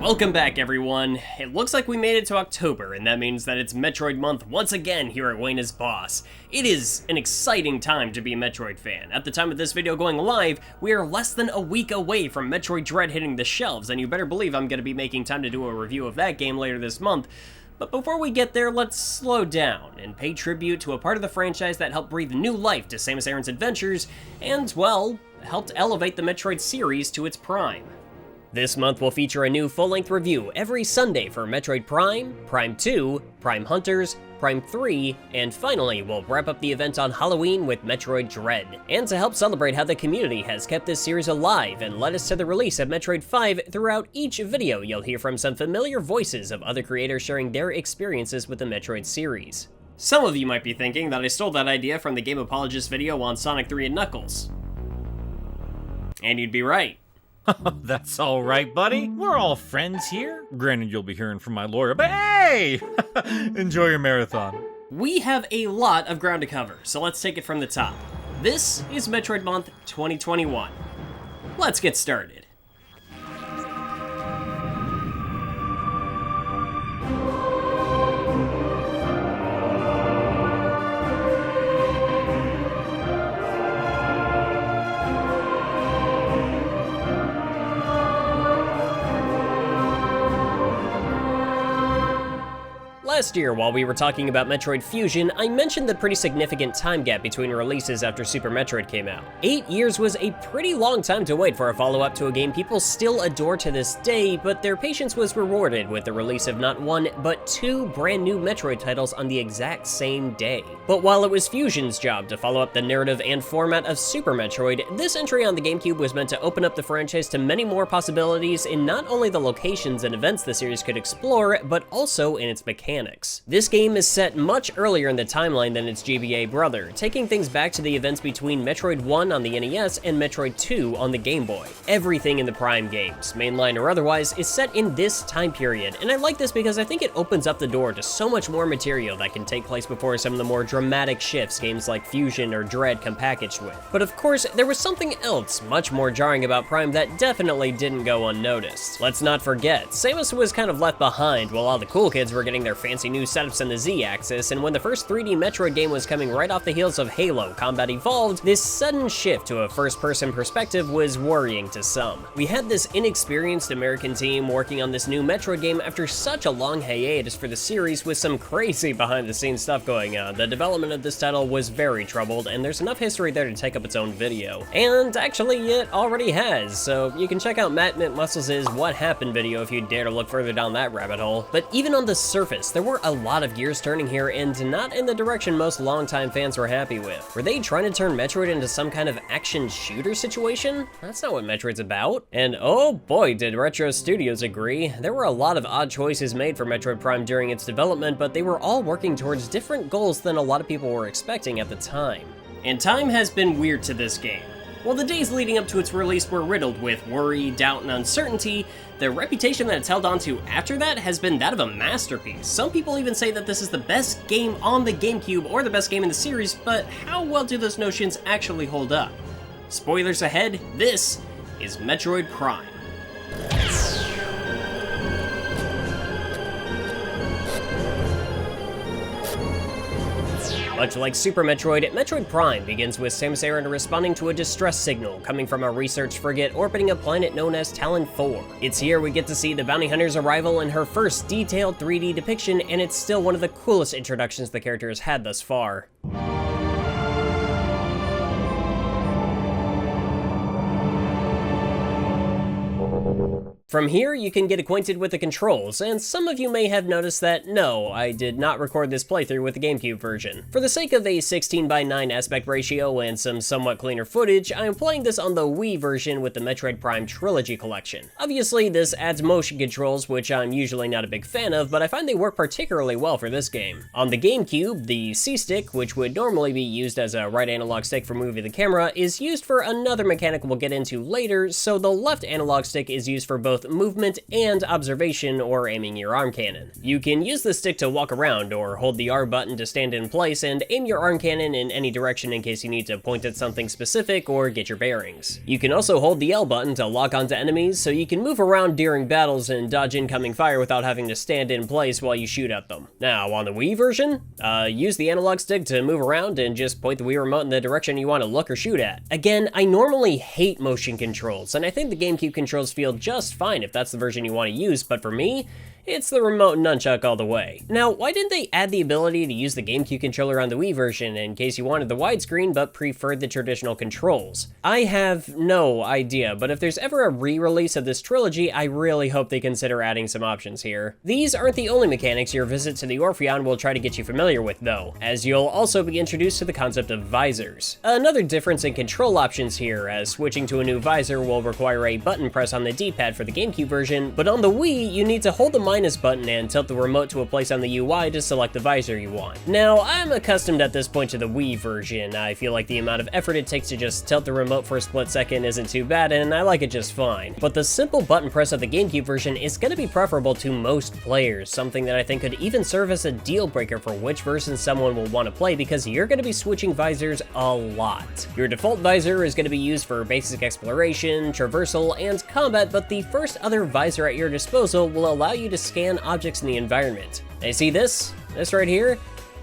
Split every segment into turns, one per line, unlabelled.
Welcome back, everyone. It looks like we made it to October, and that means that it's Metroid Month once again here at Wayneisboss. It is an exciting time to be a Metroid fan. At the time of this video going live, we are less than a week away from Metroid Dread hitting the shelves, and you better believe I'm going to be making time to do a review of that game later this month. But before we get there, let's slow down and pay tribute to a part of the franchise that helped breathe new life to Samus Aran's adventures, and, well, helped elevate the Metroid series to its prime. This month will feature a new full-length review every Sunday for Metroid Prime, Prime 2, Prime Hunters, Prime 3, and finally we'll wrap up the event on Halloween with Metroid Dread. And to help celebrate how the community has kept this series alive and led us to the release of Metroid 5, throughout each video you'll hear from some familiar voices of other creators sharing their experiences with the Metroid series. Some of you might be thinking that I stole that idea from the GameApologist video on Sonic 3 and Knuckles. And you'd be right.
That's all right, buddy. We're all friends here. Granted, you'll be hearing from my lawyer, but hey! Enjoy your marathon.
We have a lot of ground to cover, so let's take it from the top. This is Metroid Month 2021. Let's get started. Last year, while we were talking about Metroid Fusion, I mentioned the pretty significant time gap between releases after Super Metroid came out. 8 years was a pretty long time to wait for a follow-up to a game people still adore to this day, but their patience was rewarded with the release of not one, but two brand new Metroid titles on the exact same day. But while it was Fusion's job to follow up the narrative and format of Super Metroid, this entry on the GameCube was meant to open up the franchise to many more possibilities in not only the locations and events the series could explore, but also in its mechanics. This game is set much earlier in the timeline than its GBA brother, taking things back to the events between Metroid 1 on the NES and Metroid 2 on the Game Boy. Everything in the Prime games, mainline or otherwise, is set in this time period, and I like this because I think it opens up the door to so much more material that can take place before some of the more dramatic shifts games like Fusion or Dread come packaged with. But of course, there was something else much more jarring about Prime that definitely didn't go unnoticed. Let's not forget, Samus was kind of left behind while all the cool kids were getting their fancy new setups in the Z-axis, and when the first 3D Metroid game was coming right off the heels of Halo Combat Evolved, this sudden shift to a first-person perspective was worrying to some. We had this inexperienced American team working on this new Metroid game after such a long hiatus for the series with some crazy behind-the-scenes stuff going on. The development of this title was very troubled, and there's enough history there to take up its own video. And actually, it already has, so you can check out Matt Mint Muscles' What Happened video if you dare to look further down that rabbit hole. But even on the surface, there were a lot of gears turning here, and not in the direction most longtime fans were happy with. Were they trying to turn Metroid into some kind of action shooter situation? That's not what Metroid's about. And oh boy, did Retro Studios agree. There were a lot of odd choices made for Metroid Prime during its development, but they were all working towards different goals than a lot of people were expecting at the time. And time has been weird to this game. While the days leading up to its release were riddled with worry, doubt, and uncertainty, the reputation that it's held onto after that has been that of a masterpiece. Some people even say that this is the best game on the GameCube or the best game in the series, but how well do those notions actually hold up? Spoilers ahead, this is Metroid Prime. Much like Super Metroid, Metroid Prime begins with Samus Aran responding to a distress signal coming from a research frigate orbiting a planet known as Talon 4. It's here we get to see the bounty hunter's arrival in her first detailed 3D depiction, and it's still one of the coolest introductions the character has had thus far. From here, you can get acquainted with the controls, and some of you may have noticed that, no, I did not record this playthrough with the GameCube version. For the sake of a 16:9 aspect ratio and some somewhat cleaner footage, I am playing this on the Wii version with the Metroid Prime Trilogy Collection. Obviously, this adds motion controls, which I'm usually not a big fan of, but I find they work particularly well for this game. On the GameCube, the C-stick, which would normally be used as a right analog stick for moving the camera, is used for another mechanic we'll get into later, so the left analog stick is used for both both movement and observation or aiming your arm cannon. You can use the stick to walk around or hold the R button to stand in place and aim your arm cannon in any direction in case you need to point at something specific or get your bearings. You can also hold the L button to lock onto enemies so you can move around during battles and dodge incoming fire without having to stand in place while you shoot at them. Now, on the Wii version, use the analog stick to move around and just point the Wii remote in the direction you want to look or shoot at. Again, I normally hate motion controls, and I think the GameCube controls feel just fine if that's the version you want to use, but for me, it's the remote nunchuck all the way. Now, why didn't they add the ability to use the GameCube controller on the Wii version in case you wanted the widescreen but preferred the traditional controls? I have no idea, but if there's ever a re-release of this trilogy, I really hope they consider adding some options here. These aren't the only mechanics your visit to the Orpheon will try to get you familiar with though, as you'll also be introduced to the concept of visors. Another difference in control options here, as switching to a new visor will require a button press on the D-pad for the GameCube version, but on the Wii, you need to hold the minus button and tilt the remote to a place on the UI to select the visor you want. Now, I'm accustomed at this point to the Wii version. I feel like the amount of effort it takes to just tilt the remote for a split second isn't too bad, and I like it just fine. But the simple button press of the GameCube version is going to be preferable to most players, something that I think could even serve as a deal breaker for which version someone will want to play, because you're going to be switching visors a lot. Your default visor is going to be used for basic exploration, traversal, and combat, but the first other visor at your disposal will allow you to scan objects in the environment. Now, see this right here?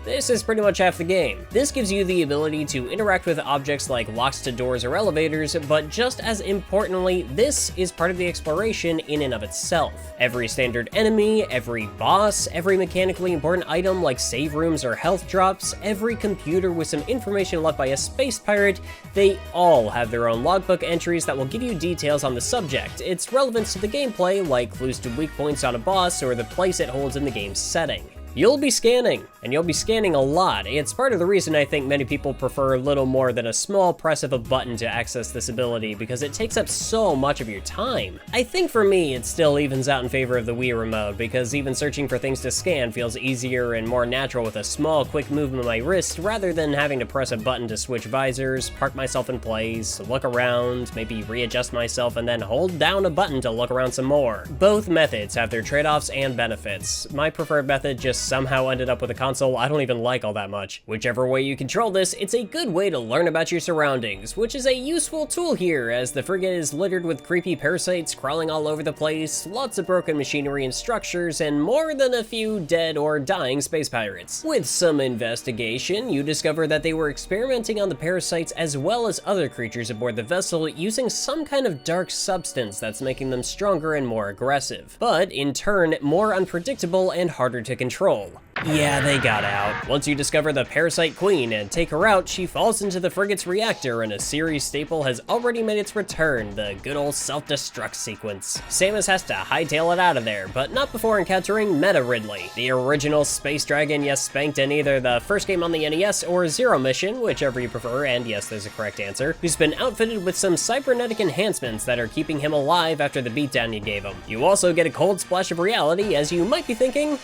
This is pretty much half the game. This gives you the ability to interact with objects like locks to doors or elevators, but just as importantly, this is part of the exploration in and of itself. Every standard enemy, every boss, every mechanically important item like save rooms or health drops, every computer with some information left by a space pirate, they all have their own logbook entries that will give you details on the subject, its relevance to the gameplay, like clues to weak points on a boss or the place it holds in the game's setting. You'll be scanning, and you'll be scanning a lot. It's part of the reason I think many people prefer little more than a small press of a button to access this ability, because it takes up so much of your time. I think for me, it still evens out in favor of the Wii remote, because even searching for things to scan feels easier and more natural with a small, quick movement of my wrist, rather than having to press a button to switch visors, park myself in place, look around, maybe readjust myself, and then hold down a button to look around some more. Both methods have their trade-offs and benefits. My preferred method just somehow ended up with a console I don't even like all that much. Whichever way you control this, it's a good way to learn about your surroundings, which is a useful tool here, as the frigate is littered with creepy parasites crawling all over the place, lots of broken machinery and structures, and more than a few dead or dying space pirates. With some investigation, you discover that they were experimenting on the parasites as well as other creatures aboard the vessel using some kind of dark substance that's making them stronger and more aggressive, but in turn more unpredictable and harder to control. Yeah, they got out. Once you discover the Parasite Queen and take her out, she falls into the frigate's reactor, and a series staple has already made its return, the good old self-destruct sequence. Samus has to hightail it out of there, but not before encountering Meta Ridley, the original space dragon you spanked in either the first game on the NES or Zero Mission, whichever you prefer, and yes, there's a correct answer, who's been outfitted with some cybernetic enhancements that are keeping him alive after the beatdown you gave him. You also get a cold splash of reality, as you might be thinking,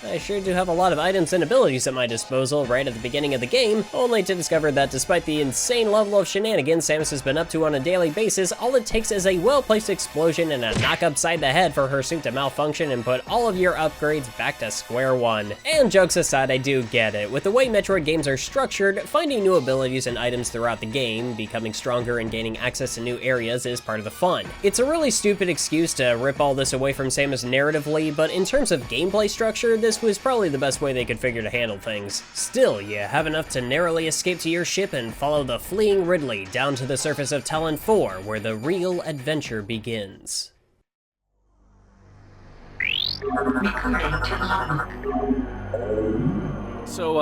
I sure do have a lot of items and abilities at my disposal right at the beginning of the game, only to discover that despite the insane level of shenanigans Samus has been up to on a daily basis, all it takes is a well-placed explosion and a knock upside the head for her suit to malfunction and put all of your upgrades back to square one. And jokes aside, I do get it. With the way Metroid games are structured, finding new abilities and items throughout the game, becoming stronger and gaining access to new areas is part of the fun. It's a really stupid excuse to rip all this away from Samus narratively, but in terms of gameplay structure, this was probably the best way they could figure to handle things. Still, you have enough to narrowly escape to your ship and follow the fleeing Ridley down to the surface of Talon 4, where the real adventure begins.
So,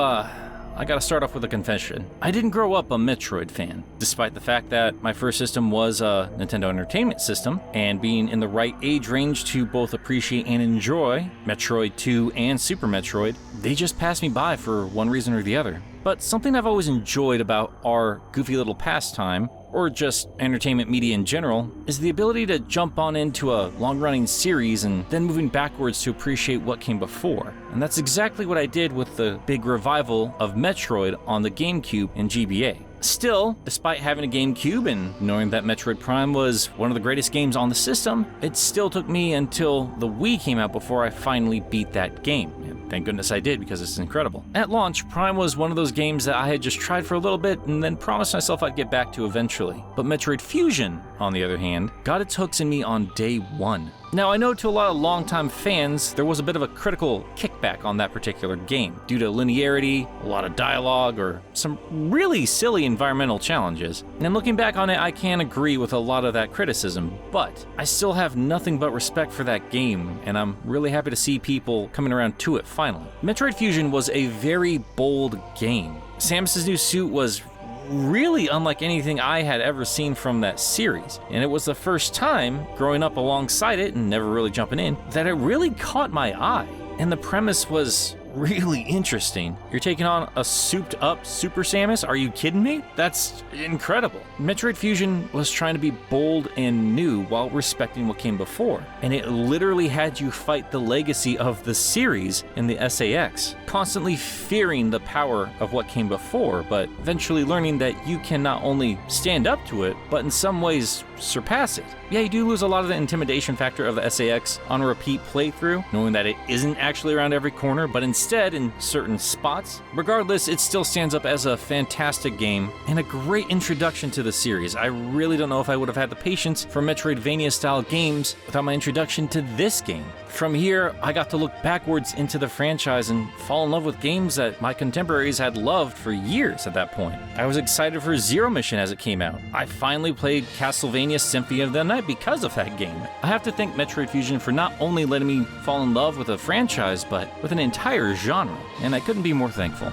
I gotta start off with a confession. I didn't grow up a Metroid fan, despite the fact that my first system was a Nintendo Entertainment System, and being in the right age range to both appreciate and enjoy Metroid 2 and Super Metroid, they just passed me by for one reason or the other. But something I've always enjoyed about our goofy little pastime, or just entertainment media in general, is the ability to jump on into a long-running series and then moving backwards to appreciate what came before. And that's exactly what I did with the big revival of Metroid on the GameCube and GBA. Still, despite having a GameCube and knowing that Metroid Prime was one of the greatest games on the system, it still took me until the Wii came out before I finally beat that game. And thank goodness I did, because it's incredible. At launch, Prime was one of those games that I had just tried for a little bit and then promised myself I'd get back to eventually. But Metroid Fusion, on the other hand, got its hooks in me on day one. Now, I know to a lot of longtime fans, there was a bit of a critical kickback on that particular game due to linearity, a lot of dialogue, or some really silly environmental challenges. And looking back on it, I can agree with a lot of that criticism, but I still have nothing but respect for that game, and I'm really happy to see people coming around to it finally. Metroid Fusion was a very bold game. Samus's new suit was really unlike anything I had ever seen from that series, and it was the first time, growing up alongside it and never really jumping in, that it really caught my eye. And the premise was really interesting. You're taking on a souped up Super Samus? Are you kidding me? That's incredible. Metroid Fusion was trying to be bold and new while respecting what came before, and it literally had you fight the legacy of the series in the SAX, constantly fearing the power of what came before, but eventually learning that you can not only stand up to it, but in some ways surpass it. Yeah, you do lose a lot of the intimidation factor of the SAX on a repeat playthrough, knowing that it isn't actually around every corner, but instead in certain spots. Regardless, it still stands up as a fantastic game and a great introduction to the series. I really don't know if I would have had the patience for Metroidvania style games without my introduction to this game. From here, I got to look backwards into the franchise and fall in love with games that my contemporaries had loved for years at that point. I was excited for Zero Mission as it came out. I finally played Castlevania Symphony of the Night because of that game. I have to thank Metroid Fusion for not only letting me fall in love with a franchise, but with an entire genre, and I couldn't be more thankful.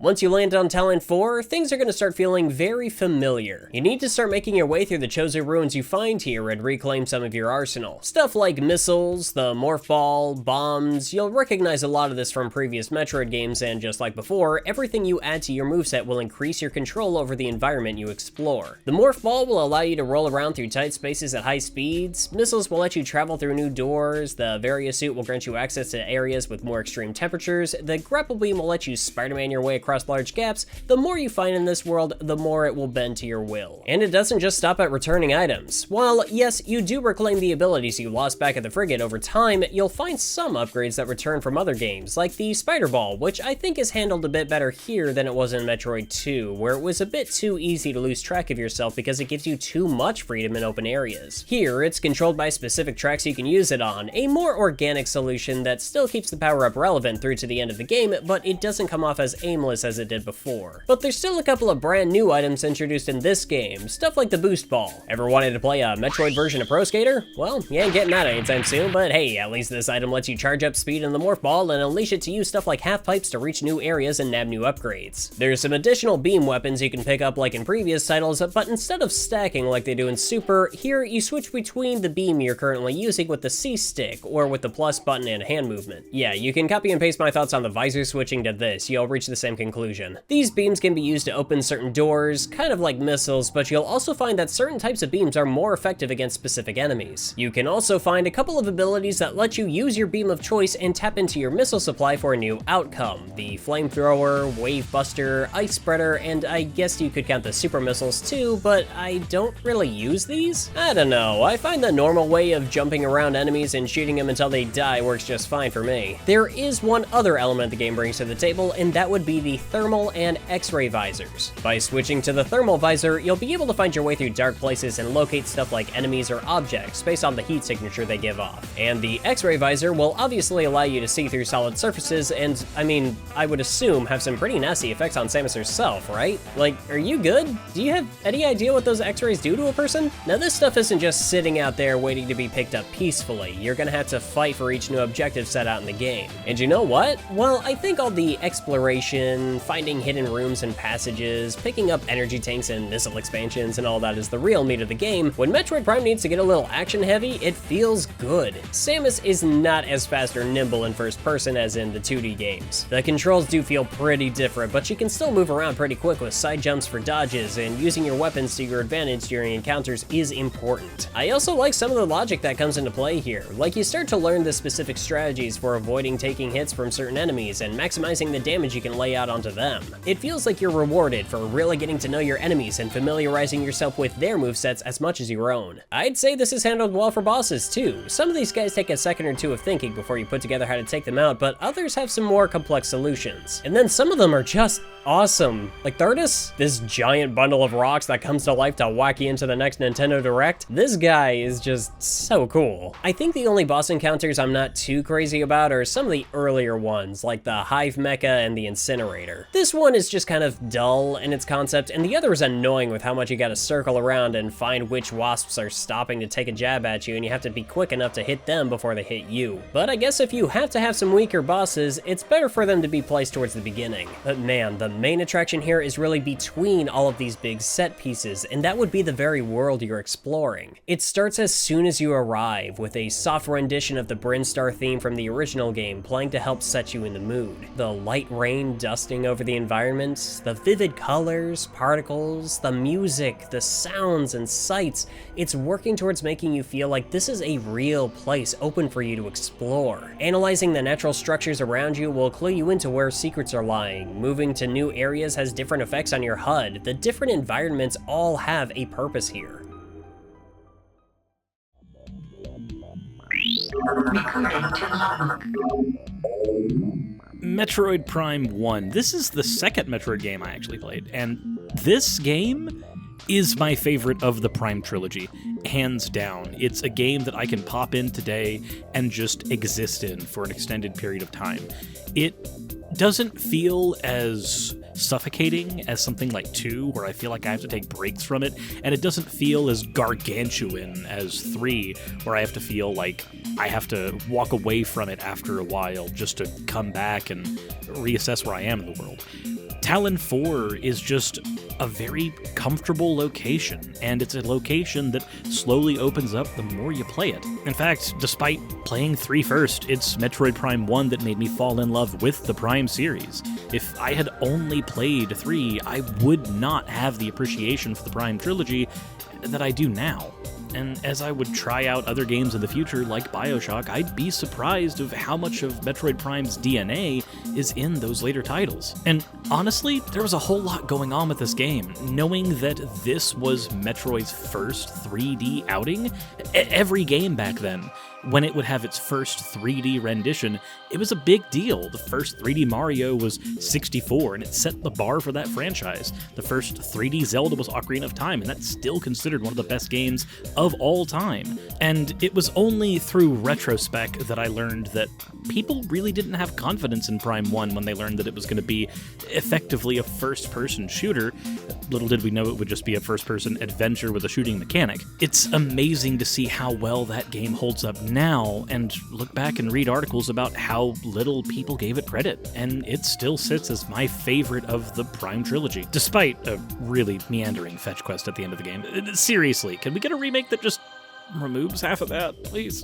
Once you land on Talent 4, things are going to start feeling very familiar. You need to start making your way through the chosen ruins you find here and reclaim some of your arsenal. Stuff like missiles, the morph ball, bombs, you'll recognize a lot of this from previous Metroid games, and just like before, everything you add to your moveset will increase your control over the environment you explore. The morph ball will allow you to roll around through tight spaces at high speeds, missiles will let you travel through new doors, the Varia suit will grant you access to areas with more extreme temperatures, the grapple beam will let you Spider-Man your way across large gaps. The more you find in this world, the more it will bend to your will. And it doesn't just stop at returning items. While, yes, you do reclaim the abilities you lost back at the frigate over time, you'll find some upgrades that return from other games, like the Spider Ball, which I think is handled a bit better here than it was in Metroid 2, where it was a bit too easy to lose track of yourself because it gives you too much freedom in open areas. Here, it's controlled by specific tracks you can use it on, a more organic solution that still keeps the power-up relevant through to the end of the game, but it doesn't come off as aimless as it did before. But there's still a couple of brand new items introduced in this game, stuff like the Boost Ball. Ever wanted to play a Metroid version of Pro Skater? Well, you ain't getting that anytime soon, but hey, at least this item lets you charge up speed in the Morph Ball and unleash it to use stuff like half pipes to reach new areas and nab new upgrades. There's some additional beam weapons you can pick up like in previous titles, but instead of stacking like they do in Super, here you switch between the beam you're currently using with the C stick or with the plus button and hand movement. Yeah, you can copy and paste my thoughts on the visor switching to this, you'll reach the same conclusion. These beams can be used to open certain doors, kind of like missiles, but you'll also find that certain types of beams are more effective against specific enemies. You can also find a couple of abilities that let you use your beam of choice and tap into your missile supply for a new outcome. The Flamethrower, Wave Buster, Ice Spreader, and I guess you could count the Super Missiles too, but I don't really use these? I don't know, I find the normal way of jumping around enemies and shooting them until they die works just fine for me. There is one other element the game brings to the table, and that would be the thermal and X-ray visors. By switching to the thermal visor, you'll be able to find your way through dark places and locate stuff like enemies or objects based on the heat signature they give off. And the X-ray visor will obviously allow you to see through solid surfaces and, I mean, I would assume have some pretty nasty effects on Samus herself, right? Like, are you good? Do you have any idea what those X-rays do to a person? Now this stuff isn't just sitting out there waiting to be picked up peacefully. You're gonna have to fight for each new objective set out in the game. And you know what? Well, I think all the exploration, finding hidden rooms and passages, picking up energy tanks and missile expansions and all that is the real meat of the game. When Metroid Prime needs to get a little action heavy, it feels good. Samus is not as fast or nimble in first person as in the 2D games. The controls do feel pretty different, but she can still move around pretty quick with side jumps for dodges, and using your weapons to your advantage during encounters is important. I also like some of the logic that comes into play here, like you start to learn the specific strategies for avoiding taking hits from certain enemies and maximizing the damage you can lay out on onto them. It feels like you're rewarded for really getting to know your enemies and familiarizing yourself with their movesets as much as your own. I'd say this is handled well for bosses too. Some of these guys take a second or two of thinking before you put together how to take them out, but others have some more complex solutions. And then some of them are just awesome. Like Thurdus, this giant bundle of rocks that comes to life to whack you into the next Nintendo Direct. This guy is just so cool. I think the only boss encounters I'm not too crazy about are some of the earlier ones, like the Hive Mecha and the Incinerator. This one is just kind of dull in its concept, and the other is annoying with how much you gotta circle around and find which wasps are stopping to take a jab at you, and you have to be quick enough to hit them before they hit you. But I guess if you have to have some weaker bosses, it's better for them to be placed towards the beginning. But man, the main attraction here is really between all of these big set pieces, and that would be the very world you're exploring. It starts as soon as you arrive, with a soft rendition of the Brinstar theme from the original game playing to help set you in the mood. The light rain dusting over the environment, the vivid colors, particles, the music, the sounds and sights, it's working towards making you feel like this is a real place open for you to explore. Analyzing the natural structures around you will clue you into where secrets are lying. Moving to new areas has different effects on your HUD. The different environments all have a purpose here.
Metroid Prime 1. This is the second Metroid game I actually played, and this game is my favorite of the Prime trilogy, hands down. It's a game that I can pop in today and just exist in for an extended period of time. It doesn't feel as suffocating as something like 2, where I feel like I have to take breaks from it, and it doesn't feel as gargantuan as 3, where I have to feel like I have to walk away from it after a while just to come back and reassess where I am in the world. Talon 4 is just a very comfortable location, and it's a location that slowly opens up the more you play it. In fact, despite playing 3 first, it's Metroid Prime 1 that made me fall in love with the Prime series. If I had only played 3, I would not have the appreciation for the Prime trilogy that I do now. And as I would try out other games in the future, like BioShock, I'd be surprised of how much of Metroid Prime's DNA is in those later titles. And honestly, there was a whole lot going on with this game. Knowing that this was Metroid's first 3D outing, every game back then, when it would have its first 3D rendition, it was a big deal. The first 3D Mario was 64, and it set the bar for that franchise. The first 3D Zelda was Ocarina of Time, and that's still considered one of the best games of all time. And it was only through retrospect that I learned that people really didn't have confidence in Prime 1 when they learned that it was going to be effectively a first-person shooter. Little did we know it would just be a first-person adventure with a shooting mechanic. It's amazing to see how well that game holds up now, and look back and read articles about how little people gave it credit, and it still sits as my favorite of the Prime trilogy, despite a really meandering fetch quest at the end of the game. Seriously, can we get a remake that just removes half of that, please?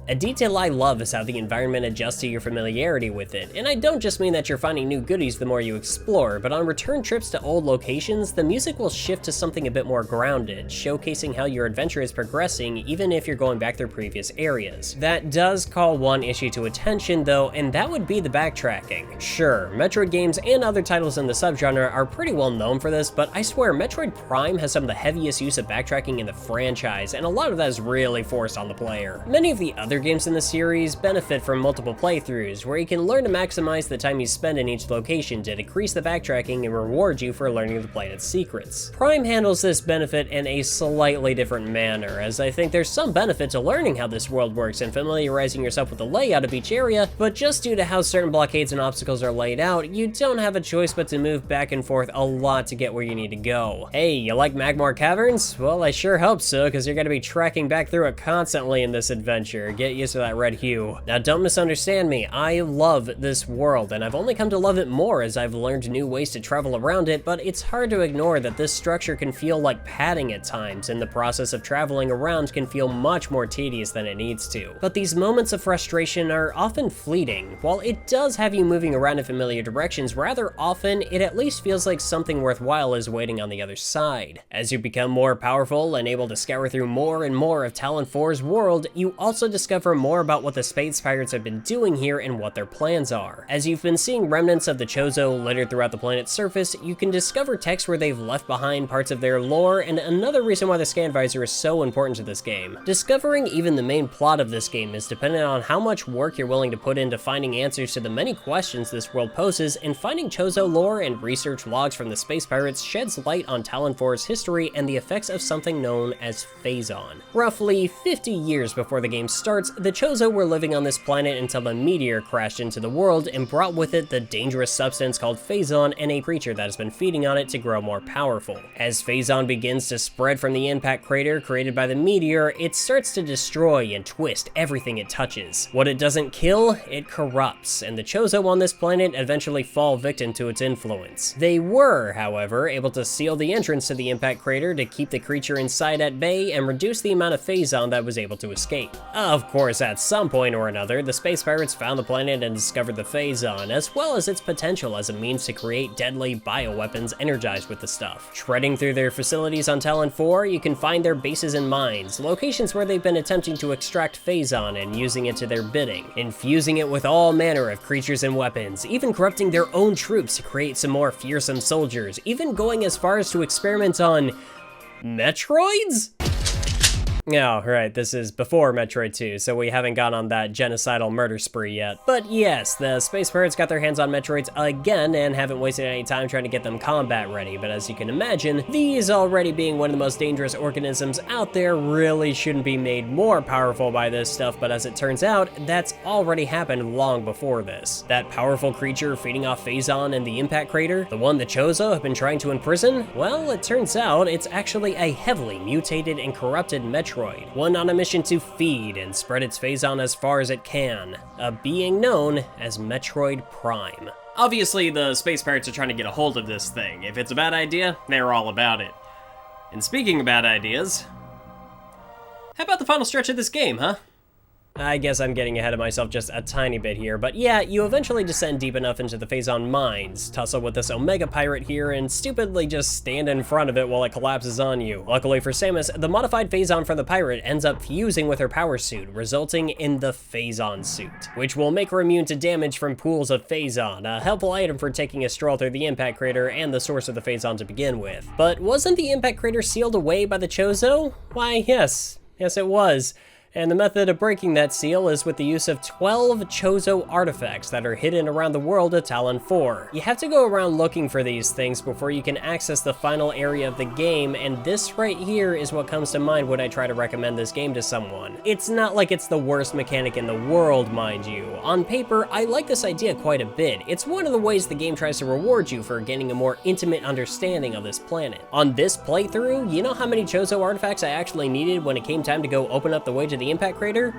A detail I love is how the environment adjusts to your familiarity with it, and I don't just mean that you're finding new goodies the more you explore, but on return trips to old locations, the music will shift to something a bit more grounded, showcasing how your adventure is progressing even if you're going back through previous areas. That does call one issue to attention though, and that would be the backtracking. Sure, Metroid games and other titles in the subgenre are pretty well known for this, but I swear Metroid Prime has some of the heaviest use of backtracking in the franchise, and a lot of that is really forced on the player. Many of the other games in the series benefit from multiple playthroughs, where you can learn to maximize the time you spend in each location to decrease the backtracking and reward you for learning the planet's secrets. Prime handles this benefit in a slightly different manner, as I think there's some benefit to learning how this world works and familiarizing yourself with the layout of each area, but just due to how certain blockades and obstacles are laid out, you don't have a choice but to move back and forth a lot to get where you need to go. Hey, you like Magmar Caverns? Well, I sure hope so, because you're going to be trekking back through it constantly in this adventure. Get used to that red hue. Now don't misunderstand me, I love this world, and I've only come to love it more as I've learned new ways to travel around it, but it's hard to ignore that this structure can feel like padding at times, and the process of traveling around can feel much more tedious than it needs to. But these moments of frustration are often fleeting. While it does have you moving around in familiar directions rather often, it at least feels like something worthwhile is waiting on the other side. As you become more powerful and able to scour through more and more of Talon 4's world, you also discover discover more about what the Space Pirates have been doing here and what their plans are. As you've been seeing remnants of the Chozo littered throughout the planet's surface, you can discover text where they've left behind parts of their lore, and another reason why the scan visor is so important to this game. Discovering even the main plot of this game is dependent on how much work you're willing to put into finding answers to the many questions this world poses, and finding Chozo lore and research logs from the Space Pirates sheds light on Talon 4's history and the effects of something known as Phazon. Roughly 50 years before the game starts, the Chozo were living on this planet until a meteor crashed into the world and brought with it the dangerous substance called Phazon and a creature that has been feeding on it to grow more powerful. As Phazon begins to spread from the impact crater created by the meteor, it starts to destroy and twist everything it touches. What it doesn't kill, it corrupts, and the Chozo on this planet eventually fall victim to its influence. They were, however, able to seal the entrance to the impact crater to keep the creature inside at bay and reduce the amount of Phazon that was able to escape. Of course, at some point or another, the Space Pirates found the planet and discovered the Phazon, as well as its potential as a means to create deadly bioweapons energized with the stuff. Treading through their facilities on Talon 4, you can find their bases and mines, locations where they've been attempting to extract Phazon and using it to their bidding, infusing it with all manner of creatures and weapons, even corrupting their own troops to create some more fearsome soldiers, even going as far as to experiment on Metroids? Oh, right, this is before Metroid 2, so we haven't gone on that genocidal murder spree yet. But yes, the Space Pirates got their hands on Metroids again and haven't wasted any time trying to get them combat ready, but as you can imagine, these already being one of the most dangerous organisms out there really shouldn't be made more powerful by this stuff, but as it turns out, that's already happened long before this. That powerful creature feeding off Phazon in the impact crater, the one the Chozo have been trying to imprison, well, it turns out it's actually a heavily mutated and corrupted Metroid. One on a mission to feed and spread its Phazon as far as it can, a being known as Metroid Prime. Obviously, the Space Pirates are trying to get a hold of this thing. If it's a bad idea, they're all about it. And speaking of bad ideas, how about the final stretch of this game, huh? I guess I'm getting ahead of myself just a tiny bit here, but yeah, you eventually descend deep enough into the Phazon mines, tussle with this Omega Pirate here, and stupidly just stand in front of it while it collapses on you. Luckily for Samus, the modified Phazon from the pirate ends up fusing with her power suit, resulting in the Phazon suit, which will make her immune to damage from pools of Phazon, a helpful item for taking a stroll through the impact crater and the source of the Phazon to begin with. But wasn't the impact crater sealed away by the Chozo? Why, yes it was. And the method of breaking that seal is with the use of 12 Chozo artifacts that are hidden around the world of Talon 4. You have to go around looking for these things before you can access the final area of the game, and this right here is what comes to mind when I try to recommend this game to someone. It's not like it's the worst mechanic in the world, mind you. On paper, I like this idea quite a bit. It's one of the ways the game tries to reward you for gaining a more intimate understanding of this planet. On this playthrough, you know how many Chozo artifacts I actually needed when it came time to go open up the way to the impact crater?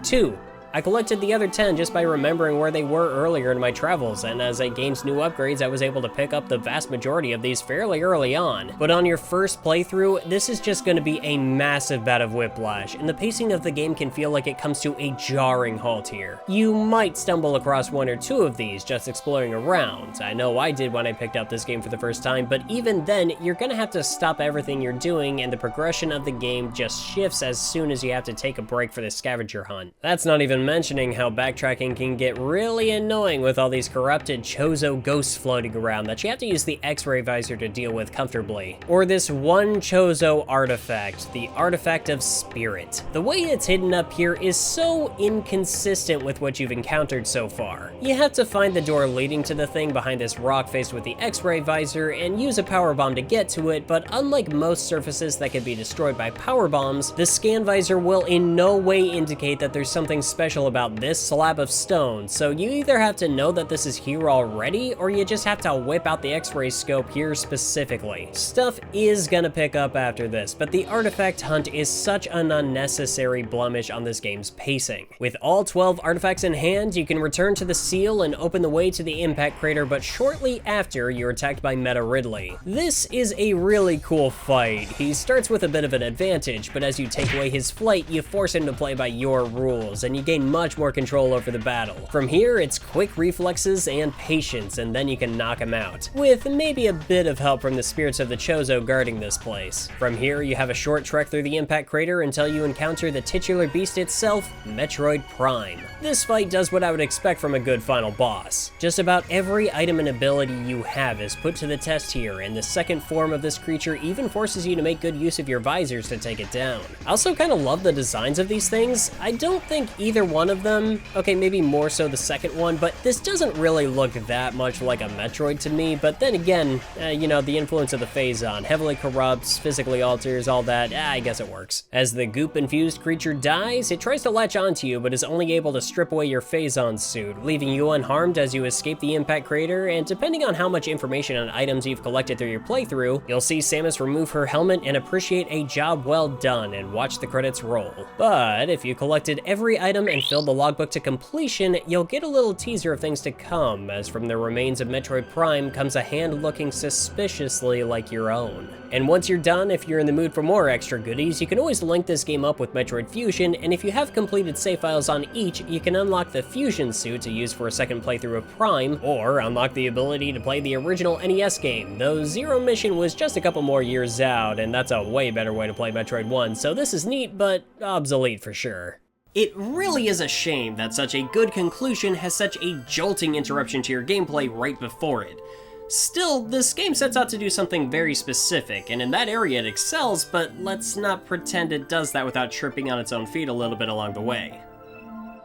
2. I collected the other 10 just by remembering where they were earlier in my travels, and as I gained new upgrades, I was able to pick up the vast majority of these fairly early on. But on your first playthrough, this is just going to be a massive bout of whiplash, and the pacing of the game can feel like it comes to a jarring halt here. You might stumble across one or two of these just exploring around. I know I did when I picked up this game for the first time, but even then, you're going to have to stop everything you're doing, and the progression of the game just shifts as soon as you have to take a break for the scavenger hunt. That's not even mentioning how backtracking can get really annoying with all these corrupted Chozo ghosts floating around that you have to use the X-ray visor to deal with comfortably. Or this one Chozo artifact, the Artifact of Spirit. The way it's hidden up here is so inconsistent with what you've encountered so far. You have to find the door leading to the thing behind this rock faced with the X-ray visor and use a power bomb to get to it, but unlike most surfaces that can be destroyed by power bombs, the scan visor will in no way indicate that there's something special about this slab of stone, so you either have to know that this is here already, or you just have to whip out the X-ray scope here specifically. Stuff is gonna pick up after this, but the artifact hunt is such an unnecessary blemish on this game's pacing. With all 12 artifacts in hand, you can return to the seal and open the way to the impact crater, but shortly after, you're attacked by Meta Ridley. This is a really cool fight. He starts with a bit of an advantage, but as you take away his flight, you force him to play by your rules, and you gain gain much more control over the battle. From here, it's quick reflexes and patience, and then you can knock him out, with maybe a bit of help from the spirits of the Chozo guarding this place. From here, you have a short trek through the impact crater until you encounter the titular beast itself, Metroid Prime. This fight does what I would expect from a good final boss. Just about every item and ability you have is put to the test here, and the second form of this creature even forces you to make good use of your visors to take it down. I also kind of love the designs of these things. I don't think either one of them, okay, maybe more so the second one, but this doesn't really look that much like a Metroid to me, but then again, you know, the influence of the Phazon, heavily corrupts, physically alters, all that, I guess it works. As the goop-infused creature dies, it tries to latch onto you, but is only able to strip away your Phazon suit, leaving you unharmed as you escape the impact crater, and depending on how much information and items you've collected through your playthrough, you'll see Samus remove her helmet and appreciate a job well done and watch the credits roll. But if you collected every item and filled the logbook to completion, you'll get a little teaser of things to come, as from the remains of Metroid Prime comes a hand looking suspiciously like your own. And once you're done, if you're in the mood for more extra goodies, you can always link this game up with Metroid Fusion, and if you have completed save files on each, you can unlock the Fusion suit to use for a second playthrough of Prime, or unlock the ability to play the original NES game, though Zero Mission was just a couple more years out, and that's a way better way to play Metroid 1, so this is neat, but obsolete for sure. It really is a shame that such a good conclusion has such a jolting interruption to your gameplay right before it. Still, this game sets out to do something very specific, and in that area it excels, but let's not pretend it does that without tripping on its own feet a little bit along the way.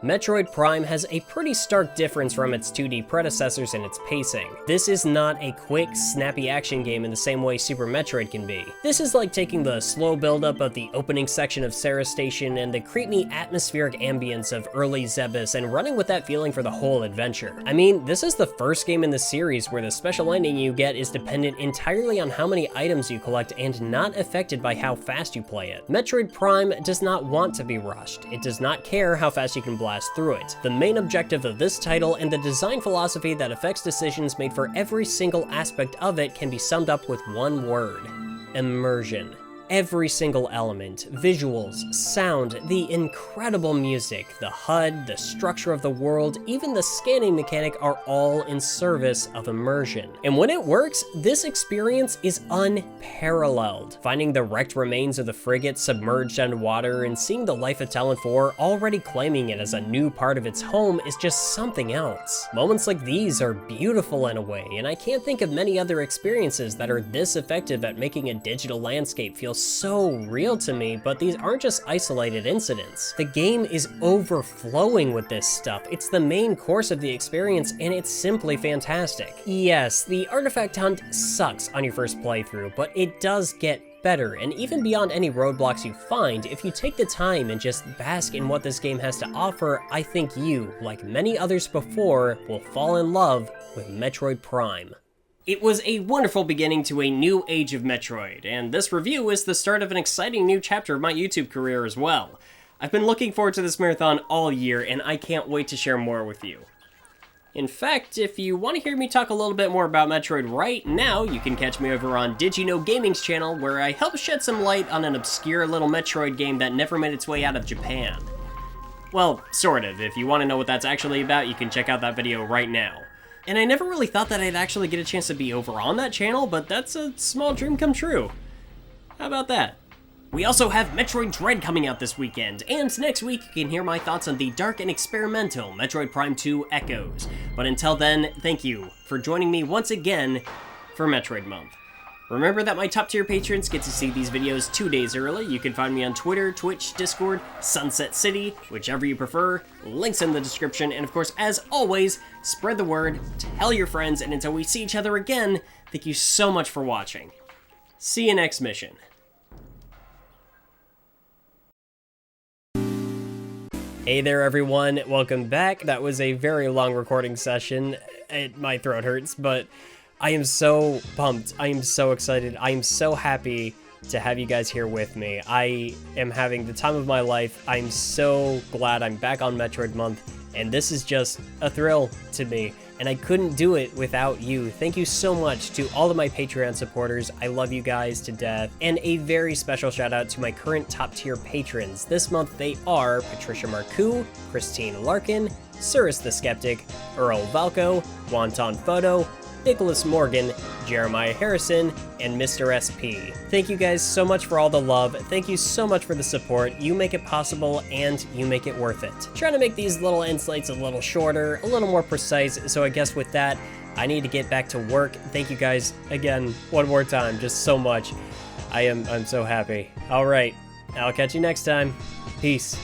Metroid Prime has a pretty stark difference from its 2D predecessors in its pacing. This is not a quick, snappy action game in the same way Super Metroid can be. This is like taking the slow build-up of the opening section of Sarah Station and the creepy atmospheric ambience of early Zebus and running with that feeling for the whole adventure. I mean, this is the first game in the series where the special ending you get is dependent entirely on how many items you collect and not affected by how fast you play it. Metroid Prime does not want to be rushed. It does not care how fast you can blast through it. The main objective of this title and the design philosophy that affects decisions made for every single aspect of it can be summed up with one word: immersion. Every single element, visuals, sound, the incredible music, the HUD, the structure of the world, even the scanning mechanic are all in service of immersion. And when it works, this experience is unparalleled. Finding the wrecked remains of the frigate submerged underwater and seeing the life of Talon 4 already claiming it as a new part of its home is just something else. Moments like these are beautiful in a way, and I can't think of many other experiences that are this effective at making a digital landscape feel so real to me, but these aren't just isolated incidents. The game is overflowing with this stuff. It's the main course of the experience, and it's simply fantastic. Yes, the artifact hunt sucks on your first playthrough, but it does get better, and even beyond any roadblocks you find, if you take the time and just bask in what this game has to offer, I think you, like many others before, will fall in love with Metroid Prime. It was a wonderful beginning to a new age of Metroid, and this review is the start of an exciting new chapter of my YouTube career as well. I've been looking forward to this marathon all year, and I can't wait to share more with you. In fact, if you want to hear me talk a little bit more about Metroid right now, you can catch me over on Did You Know Gaming's channel, where I help shed some light on an obscure little Metroid game that never made its way out of Japan. Well, sort of. If you want to know what that's actually about, you can check out that video right now. And I never really thought that I'd actually get a chance to be over on that channel, but that's a small dream come true. How about that? We also have Metroid Dread coming out this weekend, and next week you can hear my thoughts on the dark and experimental Metroid Prime 2 Echoes. But until then, thank you for joining me once again for Metroid Month. Remember that my top tier patrons get to see these videos 2 days early. You can find me on Twitter, Twitch, Discord, Sunset City, whichever you prefer. Links in the description, and of course, as always, spread the word, tell your friends, and until we see each other again, thank you so much for watching. See you next mission. Hey there everyone, welcome back. That was a very long recording session. My throat hurts, but I am so pumped. I am so excited. I am so happy to have you guys here with me. I am having the time of my life. I'm so glad I'm back on Metroid Month, and this is just a thrill to me, and I couldn't do it without you. Thank you so much to all of my Patreon supporters. I love you guys to death. And a very special shout out to my current top tier patrons. This month they are Patricia Marcoux, Christine Larkin, Suris the Skeptic, Earl Valco, Wonton Photo, Nicholas Morgan, Jeremiah Harrison, and Mr. SP. Thank you guys so much for all the love. Thank you so much for the support. You make it possible and you make it worth it. Trying to make these little end slates a little shorter, a little more precise, so I guess with that, I need to get back to work. Thank you guys again, one more time, just so much. I'm so happy. All right, I'll catch you next time. Peace.